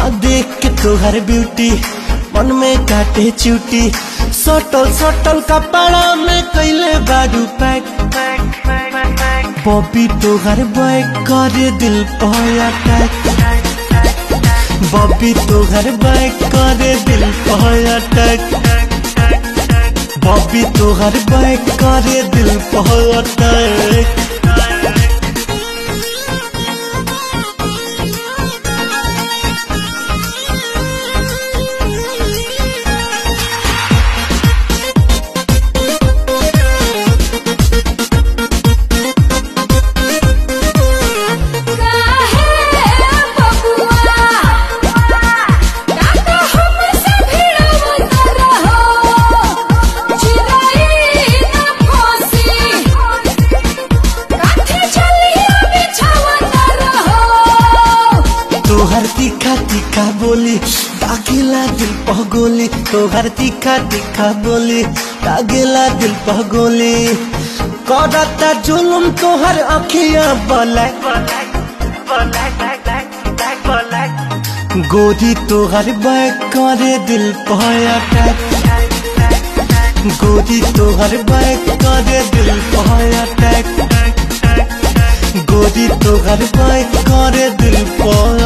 हाँ देख के तोहर ब्यूटी मन में काटे चूटी सटल सटल कपड़ा में कैले बारू पैक बॉबी तोहर बैक करे दिल पर अटैक बॉबी तोहर बैक करे दिल पर अटैक बॉबी तोहर बैक करे दिल पर अटैक तोहर तीखा तीखा बोली दागेला दिल पर गोली तोहर तीखा तीखा बोली दागेला दिल पर गोली करता जुल्म तोहर अखियां ब्लैक गोरी तोहर बैक करे दिल पर अटैक गोरी तोहर बैक करे दिल पर अटैक गोरी तोहर बैक करे दिल पर